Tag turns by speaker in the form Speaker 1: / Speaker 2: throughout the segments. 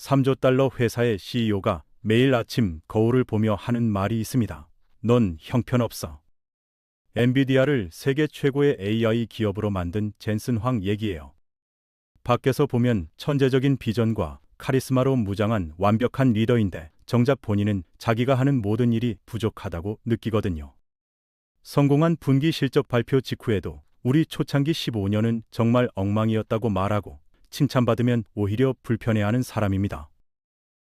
Speaker 1: 3조 달러 회사의 CEO가 매일 아침 거울을 보며 하는 말이 있습니다. 넌 형편없어. 엔비디아를 세계 최고의 AI 기업으로 만든 젠슨 황 얘기예요. 밖에서 보면 천재적인 비전과 카리스마로 무장한 완벽한 리더인데 정작 본인은 자기가 하는 모든 일이 부족하다고 느끼거든요. 성공한 분기 실적 발표 직후에도 우리 초창기 15년은 정말 엉망이었다고 말하고 칭찬받으면 오히려 불편해하는 사람입니다.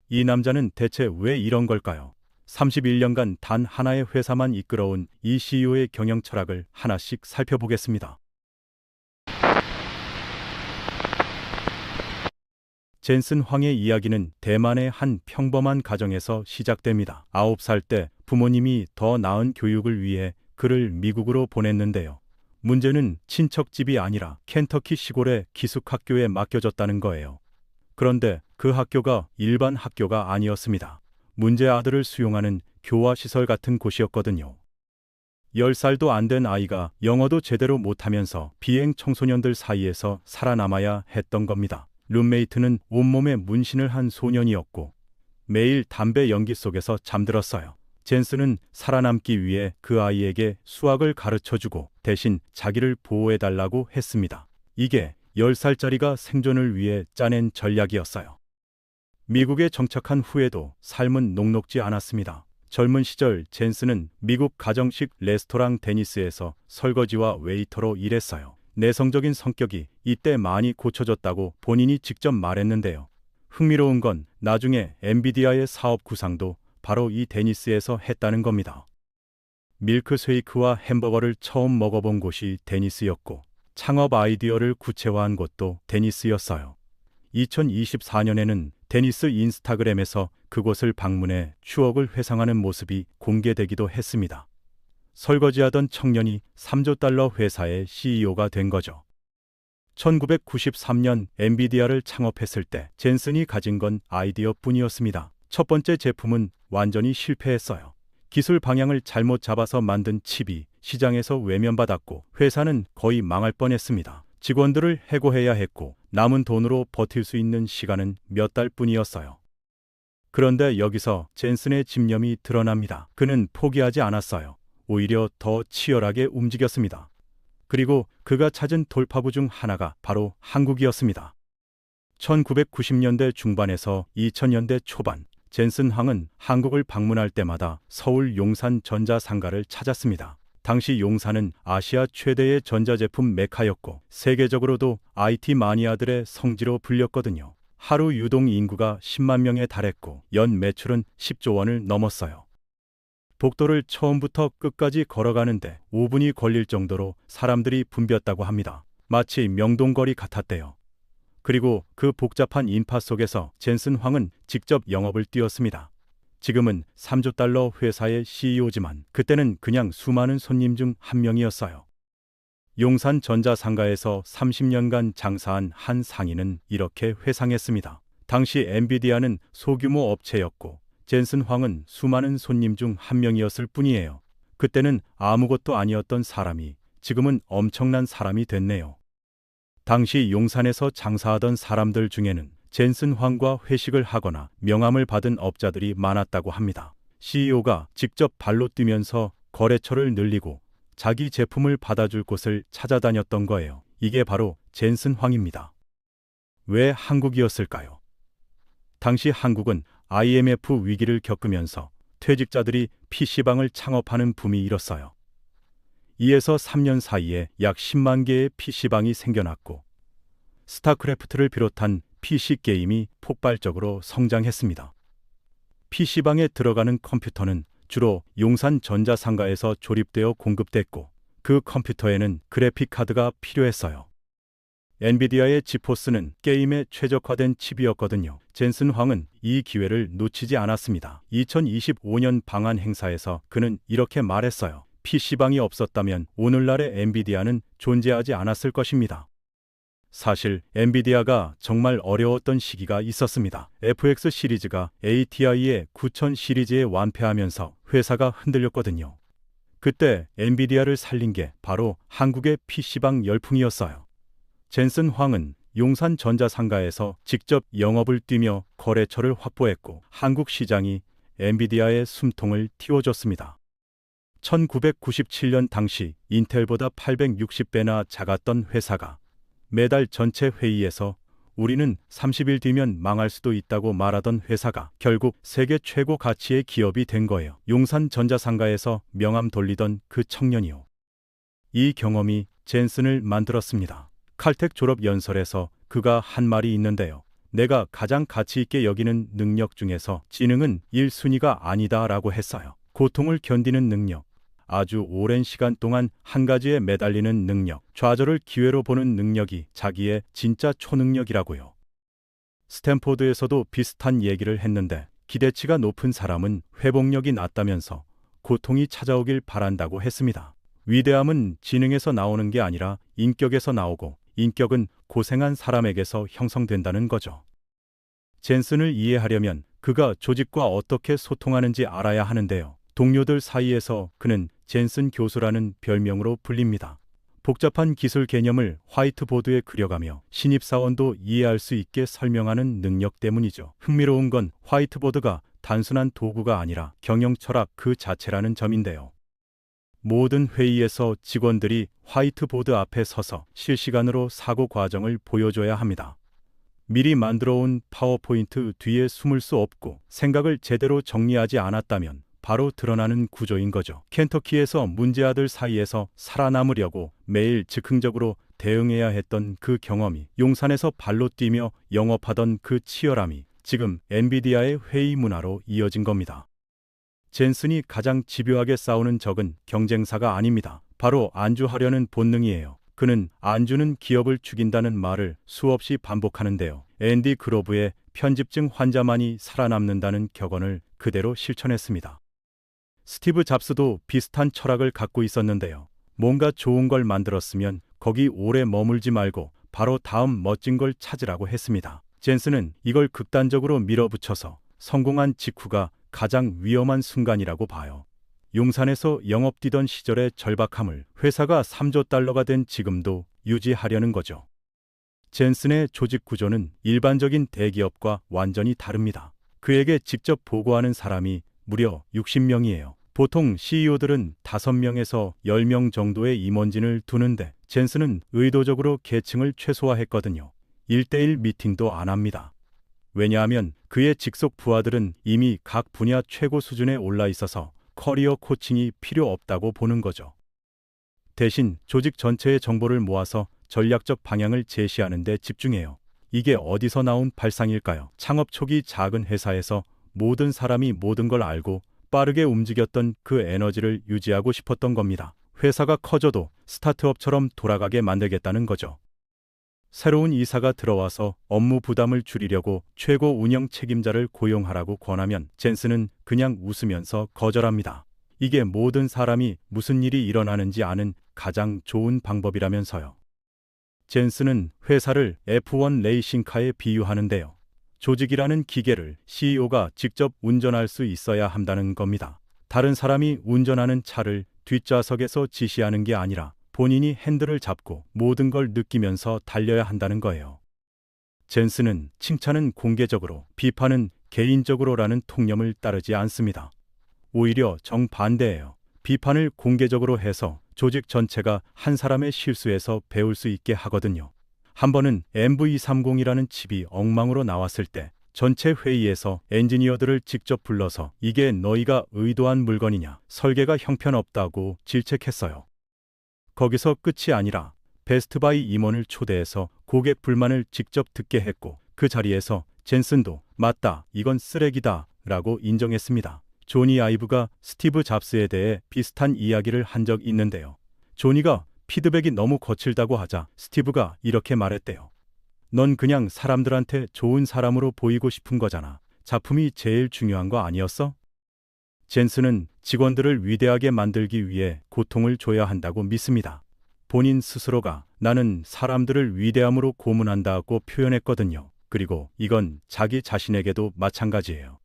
Speaker 1: 이 남자는 대체 왜 이런 걸까요? 31년간 단 하나의 회사만 이끌어온 이 CEO의 경영 철학을 하나씩 살펴보겠습니다. 젠슨 황의 이야기는 대만의 한 평범한 가정에서 시작됩니다. 9살 때 부모님이 더 나은 교육을 위해 그를 미국으로 보냈는데요. 문제는 친척집이 아니라 켄터키 시골의 기숙학교에 맡겨졌다는 거예요. 그런데 그 학교가 일반 학교가 아니었습니다. 문제 아들을 수용하는 교화시설 같은 곳이었거든요. 10살도 안 된 아이가 영어도 제대로 못하면서 비행 청소년들 사이에서 살아남아야 했던 겁니다. 룸메이트는 온몸에 문신을 한 소년이었고 매일 담배 연기 속에서 잠들었어요. 젠슨은 살아남기 위해 그 아이에게 수학을 가르쳐주고 대신 자기를 보호해달라고 했습니다. 이게 10살짜리가 생존을 위해 짜낸 전략이었어요. 미국에 정착한 후에도 삶은 녹록지 않았습니다. 젊은 시절 젠슨은 미국 가정식 레스토랑 데니스에서 설거지와 웨이터로 일했어요. 내성적인 성격이 이때 많이 고쳐졌다고 본인이 직접 말했는데요. 흥미로운 건 나중에 엔비디아의 사업 구상도 바로 이 데니스에서 했다는 겁니다. 밀크쉐이크와 햄버거를 처음 먹어본 곳이 데니스였고 창업 아이디어를 구체화한 곳도 데니스였어요. 2024년에는 데니스 인스타그램에서 그곳을 방문해 추억을 회상하는 모습이 공개되기도 했습니다. 설거지하던 청년이 3조 달러 회사의 CEO가 된 거죠. 1993년 엔비디아를 창업했을 때 젠슨이 가진 건 아이디어뿐이었습니다. 첫 번째 제품은 완전히 실패했어요. 기술 방향을 잘못 잡아서 만든 칩이 시장에서 외면받았고 회사는 거의 망할 뻔했습니다. 직원들을 해고해야 했고 남은 돈으로 버틸 수 있는 시간은 몇 달뿐이었어요. 그런데 여기서 젠슨의 집념이 드러납니다. 그는 포기하지 않았어요. 오히려 더 치열하게 움직였습니다. 그리고 그가 찾은 돌파구 중 하나가 바로 한국이었습니다. 1990년대 중반에서 2000년대 초반 젠슨 황은 한국을 방문할 때마다 서울 용산 전자상가를 찾았습니다. 당시 용산은 아시아 최대의 전자제품 메카였고 세계적으로도 IT 마니아들의 성지로 불렸거든요. 하루 유동 인구가 10만 명에 달했고 연 매출은 10조 원을 넘었어요. 복도를 처음부터 끝까지 걸어가는데 5분이 걸릴 정도로 사람들이 붐볐다고 합니다. 마치 명동거리 같았대요. 그리고 그 복잡한 인파 속에서 젠슨 황은 직접 영업을 뛰었습니다. 지금은 3조 달러 회사의 CEO지만 그때는 그냥 수많은 손님 중 한 명이었어요. 용산 전자상가에서 30년간 장사한 한 상인은 이렇게 회상했습니다. 당시 엔비디아는 소규모 업체였고 젠슨 황은 수많은 손님 중 한 명이었을 뿐이에요. 그때는 아무것도 아니었던 사람이 지금은 엄청난 사람이 됐네요. 당시 용산에서 장사하던 사람들 중에는 젠슨 황과 회식을 하거나 명함을 받은 업자들이 많았다고 합니다. CEO가 직접 발로 뛰면서 거래처를 늘리고 자기 제품을 받아줄 곳을 찾아다녔던 거예요. 이게 바로 젠슨 황입니다. 왜 한국이었을까요? 당시 한국은 IMF 위기를 겪으면서 퇴직자들이 PC방을 창업하는 붐이 일었어요. 2에서 3년 사이에 약 10만 개의 PC방이 생겨났고 스타크래프트를 비롯한 PC 게임이 폭발적으로 성장했습니다. PC방에 들어가는 컴퓨터는 주로 용산 전자상가에서 조립되어 공급됐고 그 컴퓨터에는 그래픽 카드가 필요했어요. 엔비디아의 지포스는 게임에 최적화된 칩이었거든요. 젠슨 황은 이 기회를 놓치지 않았습니다. 2025년 방한 행사에서 그는 이렇게 말했어요. PC방이 없었다면 오늘날의 엔비디아는 존재하지 않았을 것입니다. 사실 엔비디아가 정말 어려웠던 시기가 있었습니다. FX 시리즈가 ATI의 9000 시리즈에 완패하면서 회사가 흔들렸거든요. 그때 엔비디아를 살린 게 바로 한국의 PC방 열풍이었어요. 젠슨 황은 용산 전자상가에서 직접 영업을 뛰며 거래처를 확보했고 한국 시장이 엔비디아의 숨통을 틔워줬습니다. 1997년 당시 인텔보다 860배나 작았던 회사가 매달 전체 회의에서 우리는 30일 뒤면 망할 수도 있다고 말하던 회사가 결국 세계 최고 가치의 기업이 된 거예요. 용산 전자상가에서 명함 돌리던 그 청년이요. 이 경험이 젠슨을 만들었습니다. 칼텍 졸업 연설에서 그가 한 말이 있는데요. 내가 가장 가치 있게 여기는 능력 중에서 지능은 1순위가 아니다 라고 했어요. 고통을 견디는 능력, 아주 오랜 시간 동안 한 가지에 매달리는 능력, 좌절을 기회로 보는 능력이 자기의 진짜 초능력이라고요. 스탠포드에서도 비슷한 얘기를 했는데 기대치가 높은 사람은 회복력이 낮다면서 고통이 찾아오길 바란다고 했습니다. 위대함은 지능에서 나오는 게 아니라 인격에서 나오고 인격은 고생한 사람에게서 형성된다는 거죠. 젠슨을 이해하려면 그가 조직과 어떻게 소통하는지 알아야 하는데요. 동료들 사이에서 그는 젠슨 교수라는 별명으로 불립니다. 복잡한 기술 개념을 화이트보드에 그려가며 신입사원도 이해할 수 있게 설명하는 능력 때문이죠. 흥미로운 건 화이트보드가 단순한 도구가 아니라 경영 철학 그 자체라는 점인데요. 모든 회의에서 직원들이 화이트보드 앞에 서서 실시간으로 사고 과정을 보여줘야 합니다. 미리 만들어 온 파워포인트 뒤에 숨을 수 없고 생각을 제대로 정리하지 않았다면 바로 드러나는 구조인 거죠. 켄터키에서 문제아들 사이에서 살아남으려고 매일 즉흥적으로 대응해야 했던 그 경험이, 용산에서 발로 뛰며 영업하던 그 치열함이 지금 엔비디아의 회의 문화로 이어진 겁니다. 젠슨이 가장 집요하게 싸우는 적은 경쟁사가 아닙니다. 바로 안주하려는 본능이에요. 그는 안주는 기업을 죽인다는 말을 수없이 반복하는데요. 앤디 그로브의 편집증 환자만이 살아남는다는 격언을 그대로 실천했습니다. 스티브 잡스도 비슷한 철학을 갖고 있었는데요. 뭔가 좋은 걸 만들었으면 거기 오래 머물지 말고 바로 다음 멋진 걸 찾으라고 했습니다. 젠슨은 이걸 극단적으로 밀어붙여서 성공한 직후가 가장 위험한 순간이라고 봐요. 용산에서 영업 뛰던 시절의 절박함을 회사가 3조 달러가 된 지금도 유지하려는 거죠. 젠슨의 조직 구조는 일반적인 대기업과 완전히 다릅니다. 그에게 직접 보고하는 사람이 무려 60명이에요. 보통 CEO들은 5명에서 10명 정도의 임원진을 두는데 젠슨은 의도적으로 계층을 최소화했거든요. 1대1 미팅도 안 합니다. 왜냐하면 그의 직속 부하들은 이미 각 분야 최고 수준에 올라 있어서 커리어 코칭이 필요 없다고 보는 거죠. 대신 조직 전체의 정보를 모아서 전략적 방향을 제시하는 데 집중해요. 이게 어디서 나온 발상일까요? 창업 초기 작은 회사에서 모든 사람이 모든 걸 알고 빠르게 움직였던 그 에너지를 유지하고 싶었던 겁니다. 회사가 커져도 스타트업처럼 돌아가게 만들겠다는 거죠. 새로운 이사가 들어와서 업무 부담을 줄이려고 최고 운영 책임자를 고용하라고 권하면 젠슨은 그냥 웃으면서 거절합니다. 이게 모든 사람이 무슨 일이 일어나는지 아는 가장 좋은 방법이라면서요. 젠슨은 회사를 F1 레이싱카에 비유하는데요. 조직이라는 기계를 CEO가 직접 운전할 수 있어야 한다는 겁니다. 다른 사람이 운전하는 차를 뒷좌석에서 지시하는 게 아니라 본인이 핸들을 잡고 모든 걸 느끼면서 달려야 한다는 거예요. 젠슨은 칭찬은 공개적으로, 비판은 개인적으로라는 통념을 따르지 않습니다. 오히려 정반대예요. 비판을 공개적으로 해서 조직 전체가 한 사람의 실수에서 배울 수 있게 하거든요. 한 번은 MV30이라는 칩이 엉망으로 나왔을 때 전체 회의에서 엔지니어들을 직접 불러서 이게 너희가 의도한 물건이냐, 설계가 형편없다고 질책했어요. 거기서 끝이 아니라 베스트바이 임원을 초대해서 고객 불만을 직접 듣게 했고 그 자리에서 젠슨도 맞다, 이건 쓰레기다 라고 인정했습니다. 조니 아이브가 스티브 잡스에 대해 비슷한 이야기를 한 적 있는데요. 조니가 피드백이 너무 거칠다고 하자 스티브가 이렇게 말했대요. 넌 그냥 사람들한테 좋은 사람으로 보이고 싶은 거잖아. 작품이 제일 중요한 거 아니었어? 젠슨은 직원들을 위대하게 만들기 위해 고통을 줘야 한다고 믿습니다. 본인 스스로가 나는 사람들을 위대함으로 고문한다고 표현했거든요. 그리고 이건 자기 자신에게도 마찬가지예요.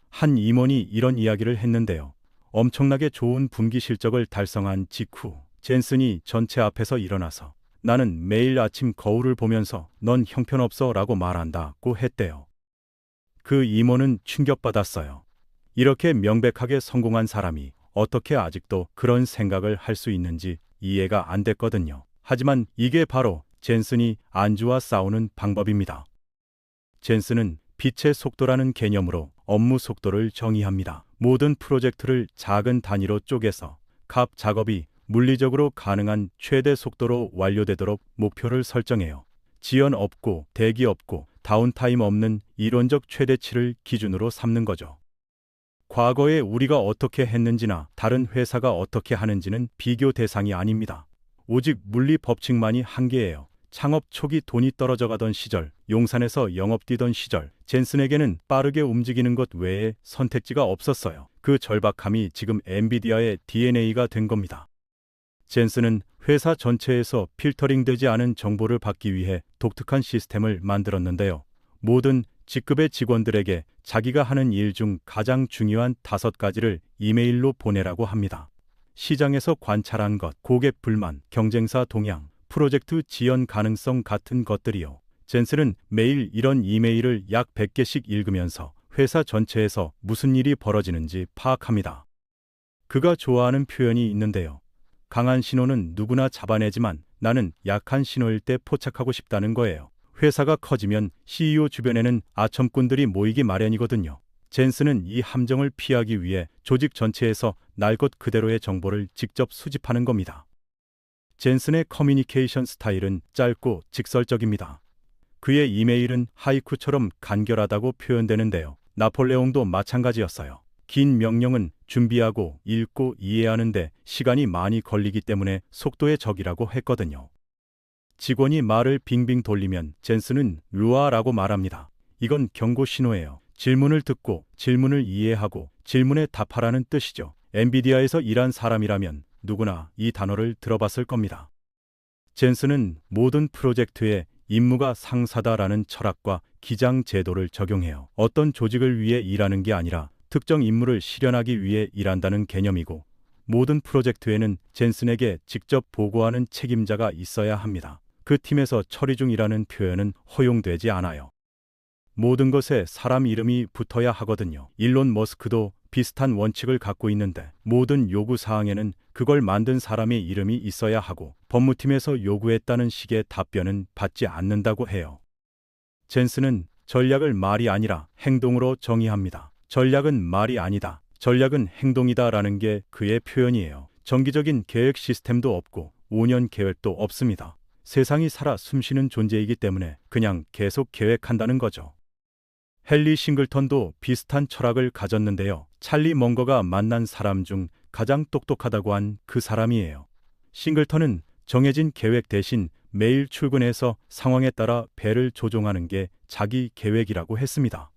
Speaker 1: 한 임원이 이런 이야기를 했는데요. 엄청나게 좋은 분기 실적을 달성한 직후 젠슨이 전체 앞에서 일어나서 나는 매일 아침 거울을 보면서 넌 형편없어 라고 말한다고 했대요. 그 임원은 충격받았어요. 이렇게 명백하게 성공한 사람이 어떻게 아직도 그런 생각을 할 수 있는지 이해가 안 됐거든요. 하지만 이게 바로 젠슨이 안주와 싸우는 방법입니다. 젠슨은 빛의 속도라는 개념으로 업무 속도를 정의합니다. 모든 프로젝트를 작은 단위로 쪼개서 각 작업이 물리적으로 가능한 최대 속도로 완료되도록 목표를 설정해요. 지연 없고 대기 없고 다운타임 없는 이론적 최대치를 기준으로 삼는 거죠. 과거에 우리가 어떻게 했는지나 다른 회사가 어떻게 하는지는 비교 대상이 아닙니다. 오직 물리 법칙만이 한계예요. 창업 초기 돈이 떨어져 가던 시절, 용산에서 영업 뛰던 시절, 젠슨에게는 빠르게 움직이는 것 외에 선택지가 없었어요. 그 절박함이 지금 엔비디아의 DNA가 된 겁니다. 젠슨은 회사 전체에서 필터링되지 않은 정보를 받기 위해 독특한 시스템을 만들었는데요. 모든 직급의 직원들에게 자기가 하는 일 중 가장 중요한 5가지를 이메일로 보내라고 합니다. 시장에서 관찰한 것, 고객 불만, 경쟁사 동향, 프로젝트 지연 가능성 같은 것들이요. 젠슨은 매일 이런 이메일을 약 100개씩 읽으면서 회사 전체에서 무슨 일이 벌어지는지 파악합니다. 그가 좋아하는 표현이 있는데요. 강한 신호는 누구나 잡아내지만 나는 약한 신호일 때 포착하고 싶다는 거예요. 회사가 커지면 CEO 주변에는 아첨꾼들이 모이기 마련이거든요. 젠슨은 이 함정을 피하기 위해 조직 전체에서 날 것 그대로의 정보를 직접 수집하는 겁니다. 젠슨의 커뮤니케이션 스타일은 짧고 직설적입니다. 그의 이메일은 하이쿠처럼 간결하다고 표현되는데요. 나폴레옹도 마찬가지였어요. 긴 명령은 준비하고 읽고 이해하는데 시간이 많이 걸리기 때문에 속도의 적이라고 했거든요. 직원이 말을 빙빙 돌리면 젠슨은 루아라고 말합니다. 이건 경고 신호예요. 질문을 듣고 질문을 이해하고 질문에 답하라는 뜻이죠. 엔비디아에서 일한 사람이라면 누구나 이 단어를 들어봤을 겁니다. 젠슨은 모든 프로젝트에 임무가 상사다라는 철학과 기장 제도를 적용해요. 어떤 조직을 위해 일하는 게 아니라 특정 임무를 실현하기 위해 일한다는 개념이고 모든 프로젝트에는 젠슨에게 직접 보고하는 책임자가 있어야 합니다. 그 팀에서 처리 중이라는 표현은 허용되지 않아요. 모든 것에 사람 이름이 붙어야 하거든요. 일론 머스크도 비슷한 원칙을 갖고 있는데 모든 요구 사항에는 그걸 만든 사람의 이름이 있어야 하고 법무팀에서 요구했다는 식의 답변은 받지 않는다고 해요. 젠슨은 전략을 말이 아니라 행동으로 정의합니다. 전략은 말이 아니다. 전략은 행동이다라는 게 그의 표현이에요. 정기적인 계획 시스템도 없고 5년 계획도 없습니다. 세상이 살아 숨쉬는 존재이기 때문에 그냥 계속 계획한다는 거죠. 헨리 싱글턴도 비슷한 철학을 가졌는데요. 찰리 먼거가 만난 사람 중 가장 똑똑하다고 한 그 사람이에요. 싱글턴은 정해진 계획 대신 매일 출근해서 상황에 따라 배를 조종하는 게 자기 계획이라고 했습니다.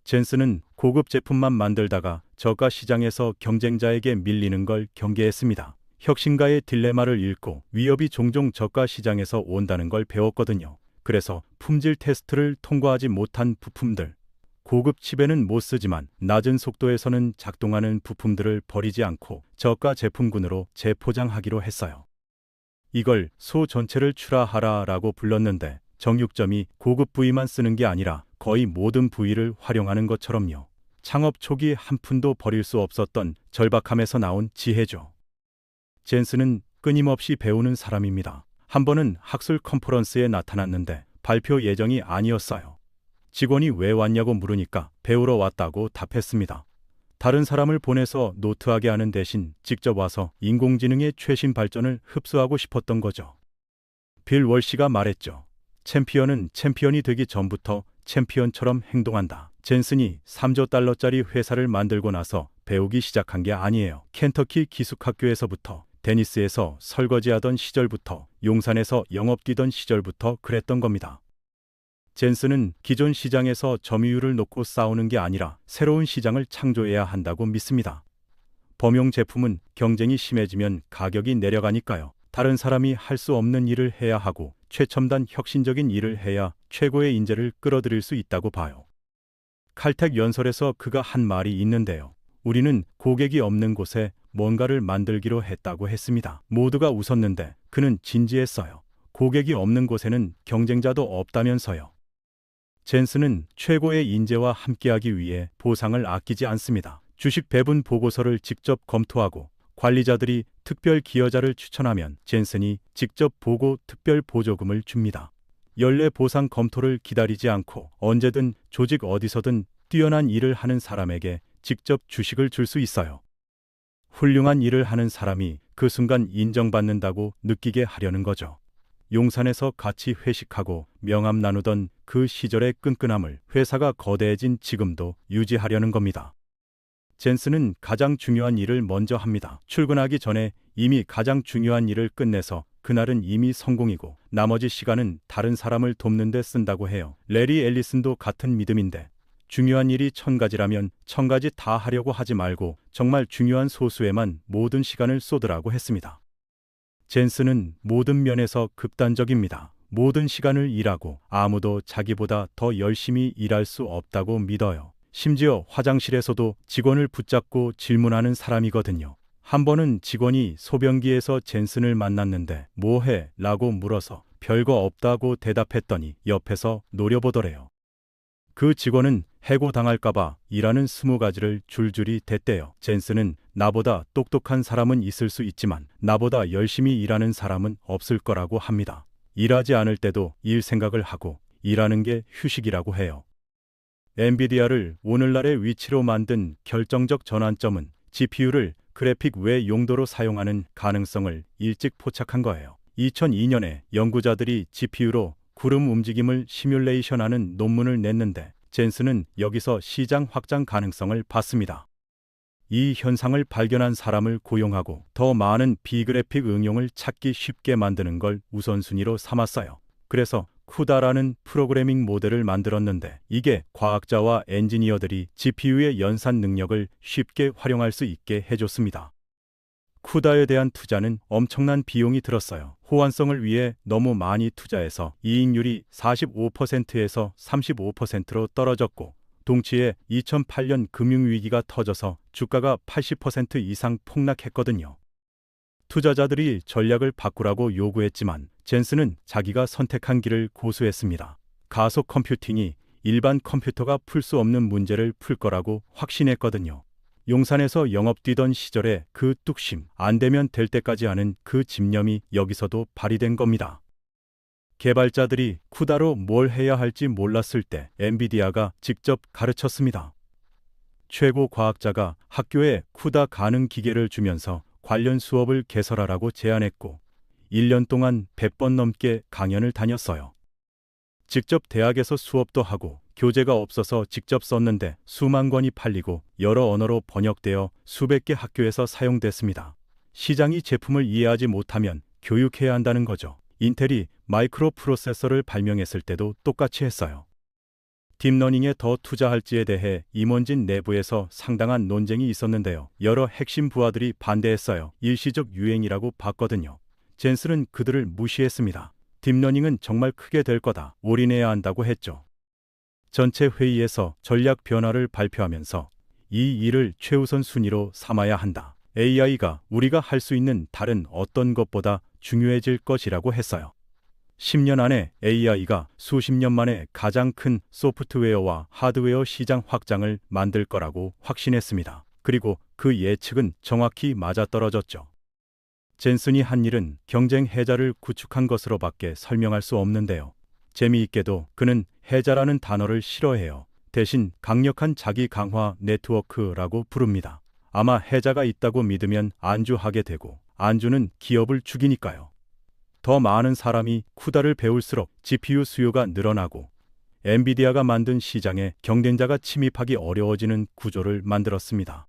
Speaker 1: 젠슨은 고급 제품만 만들다가 저가 시장에서 경쟁자에게 밀리는 걸 경계했습니다. 혁신가의 딜레마를 읽고 위협이 종종 저가 시장에서 온다는 걸 배웠거든요. 그래서 품질 테스트를 통과하지 못한 부품들, 고급 칩에는 못 쓰지만 낮은 속도에서는 작동하는 부품들을 버리지 않고 저가 제품군으로 재포장하기로 했어요. 이걸 소 전체를 출하하라라고 불렀는데 정육점이 고급 부위만 쓰는 게 아니라 거의 모든 부위를 활용하는 것처럼요. 창업 초기 한 푼도 버릴 수 없었던 절박함에서 나온 지혜죠. 젠슨은 끊임없이 배우는 사람입니다. 한 번은 학술 컨퍼런스에 나타났는데 발표 예정이 아니었어요. 직원이 왜 왔냐고 물으니까 배우러 왔다고 답했습니다. 다른 사람을 보내서 노트하게 하는 대신 직접 와서 인공지능의 최신 발전을 흡수하고 싶었던 거죠. 빌 월시가 말했죠. 챔피언은 챔피언이 되기 전부터 챔피언처럼 행동한다. 젠슨이 3조 달러짜리 회사를 만들고 나서 배우기 시작한 게 아니에요. 켄터키 기숙학교에서부터, 데니스에서 설거지하던 시절부터, 용산에서 영업 뛰던 시절부터 그랬던 겁니다. 젠슨은 기존 시장에서 점유율을 놓고 싸우는 게 아니라 새로운 시장을 창조해야 한다고 믿습니다. 범용 제품은 경쟁이 심해지면 가격이 내려가니까요. 다른 사람이 할 수 없는 일을 해야 하고 최첨단 혁신적인 일을 해야 최고의 인재를 끌어들일 수 있다고 봐요. 칼텍 연설에서 그가 한 말이 있는데요. 우리는 고객이 없는 곳에 뭔가를 만들기로 했다고 했습니다. 모두가 웃었는데 그는 진지했어요. 고객이 없는 곳에는 경쟁자도 없다면서요. 젠슨은 최고의 인재와 함께하기 위해 보상을 아끼지 않습니다. 주식 배분 보고서를 직접 검토하고 관리자들이 특별 기여자를 추천하면 젠슨이 직접 보고 특별 보조금을 줍니다. 연례 보상 검토를 기다리지 않고 언제든 조직 어디서든 뛰어난 일을 하는 사람에게 직접 주식을 줄 수 있어요. 훌륭한 일을 하는 사람이 그 순간 인정받는다고 느끼게 하려는 거죠. 용산에서 같이 회식하고 명함 나누던 그 시절의 끈끈함을 회사가 거대해진 지금도 유지하려는 겁니다. 젠슨은 가장 중요한 일을 먼저 합니다. 출근하기 전에 이미 가장 중요한 일을 끝내서 그날은 이미 성공이고 나머지 시간은 다른 사람을 돕는 데 쓴다고 해요. 레리 앨리슨도 같은 믿음인데 중요한 일이 1000가지라면 1000가지 다 하려고 하지 말고 정말 중요한 소수에만 모든 시간을 쏟으라고 했습니다. 젠슨은 모든 면에서 극단적입니다. 모든 시간을 일하고 아무도 자기보다 더 열심히 일할 수 없다고 믿어요. 심지어 화장실에서도 직원을 붙잡고 질문하는 사람이거든요. 한 번은 직원이 소변기에서 젠슨을 만났는데 뭐해? 라고 물어서 별거 없다고 대답했더니 옆에서 노려보더래요. 그 직원은 해고당할까봐 일하는 20가지를 줄줄이 댔대요. 젠슨은 나보다 똑똑한 사람은 있을 수 있지만 나보다 열심히 일하는 사람은 없을 거라고 합니다. 일하지 않을 때도 일 생각을 하고 일하는 게 휴식이라고 해요. 엔비디아를 오늘날의 위치로 만든 결정적 전환점은 GPU를 그래픽 외 용도로 사용하는 가능성을 일찍 포착한 거예요. 2002년에 연구자들이 GPU로 구름 움직임을 시뮬레이션하는 논문을 냈는데 젠슨은 여기서 시장 확장 가능성을 봤습니다. 이 현상을 발견한 사람을 고용하고 더 많은 비그래픽 응용을 찾기 쉽게 만드는 걸 우선순위로 삼았어요. 그래서 쿠다라는 프로그래밍 모델을 만들었는데 이게 과학자와 엔지니어들이 GPU의 연산 능력을 쉽게 활용할 수 있게 해줬습니다. 쿠다에 대한 투자는 엄청난 비용이 들었어요. 호환성을 위해 너무 많이 투자해서 이익률이 45%에서 35%로 떨어졌고 동시에 2008년 금융위기가 터져서 주가가 80% 이상 폭락했거든요. 투자자들이 전략을 바꾸라고 요구했지만 젠슨은 자기가 선택한 길을 고수했습니다. 가속 컴퓨팅이 일반 컴퓨터가 풀 수 없는 문제를 풀 거라고 확신했거든요. 용산에서 영업 뛰던 시절에 그 뚝심, 안 되면 될 때까지 하는 그 집념이 여기서도 발휘된 겁니다. 개발자들이 쿠다로 뭘 해야 할지 몰랐을 때 엔비디아가 직접 가르쳤습니다. 최고 과학자가 학교에 쿠다 가능 기계를 주면서 관련 수업을 개설하라고 제안했고 1년 동안 100번 넘게 강연을 다녔어요. 직접 대학에서 수업도 하고 교재가 없어서 직접 썼는데 수만 권이 팔리고 여러 언어로 번역되어 수백 개 학교에서 사용됐습니다. 시장이 제품을 이해하지 못하면 교육해야 한다는 거죠. 인텔이 마이크로 프로세서를 발명했을 때도 똑같이 했어요. 딥러닝에 더 투자할지에 대해 임원진 내부에서 상당한 논쟁이 있었는데요. 여러 핵심 부하들이 반대했어요. 일시적 유행이라고 봤거든요. 젠슨은 그들을 무시했습니다. 딥러닝은 정말 크게 될 거다. 올인해야 한다고 했죠. 전체 회의에서 전략 변화를 발표하면서 이 일을 최우선 순위로 삼아야 한다. AI가 우리가 할 수 있는 다른 어떤 것보다 중요해질 것이라고 했어요. 10년 안에 AI가 수십 년 만에 가장 큰 소프트웨어와 하드웨어 시장 확장을 만들 거라고 확신했습니다. 그리고 그 예측은 정확히 맞아떨어졌죠. 젠슨이 한 일은 경쟁 해자를 구축한 것으로밖에 설명할 수 없는데요. 재미있게도 그는 해자라는 단어를 싫어해요. 대신 강력한 자기 강화 네트워크라고 부릅니다. 아마 해자가 있다고 믿으면 안주하게 되고 안주는 기업을 죽이니까요. 더 많은 사람이 쿠다를 배울수록 GPU 수요가 늘어나고 엔비디아가 만든 시장에 경쟁자가 침입하기 어려워지는 구조를 만들었습니다.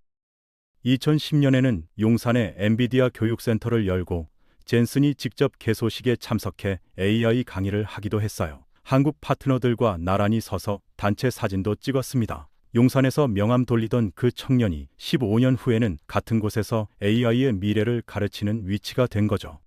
Speaker 1: 2010년에는 용산에 엔비디아 교육센터를 열고 젠슨이 직접 개소식에 참석해 AI 강의를 하기도 했어요. 한국 파트너들과 나란히 서서 단체 사진도 찍었습니다. 용산에서 명함 돌리던 그 청년이 15년 후에는 같은 곳에서 AI의 미래를 가르치는 위치가 된 거죠.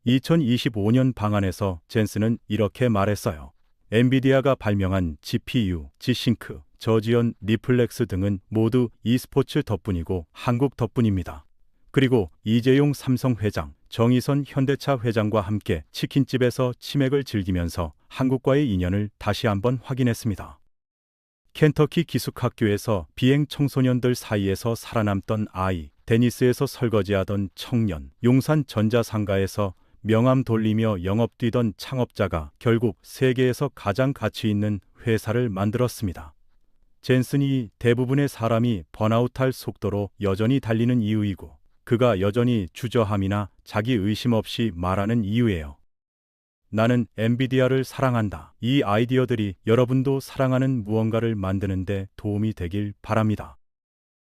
Speaker 1: 2025년 방안에서 젠슨은 이렇게 말했어요. 엔비디아가 발명한 GPU, G싱크, 저지연, 리플렉스 등은 모두 e스포츠 덕분이고 한국 덕분입니다. 그리고 이재용 삼성 회장, 정의선 현대차 회장과 함께 치킨집에서 치맥을 즐기면서 한국과의 인연을 다시 한번 확인했습니다. 켄터키 기숙학교에서 비행 청소년들 사이에서 살아남던 아이, 데니스에서 설거지하던 청년, 용산 전자상가에서 명함 돌리며 영업 뛰던 창업자가 결국 세계에서 가장 가치 있는 회사를 만들었습니다. 젠슨이 대부분의 사람이 번아웃할 속도로 여전히 달리는 이유이고, 그가 여전히 주저함이나 자기 의심 없이 말하는 이유예요. 나는 엔비디아를 사랑한다. 이 아이디어들이 여러분도 사랑하는 무언가를 만드는 데 도움이 되길 바랍니다.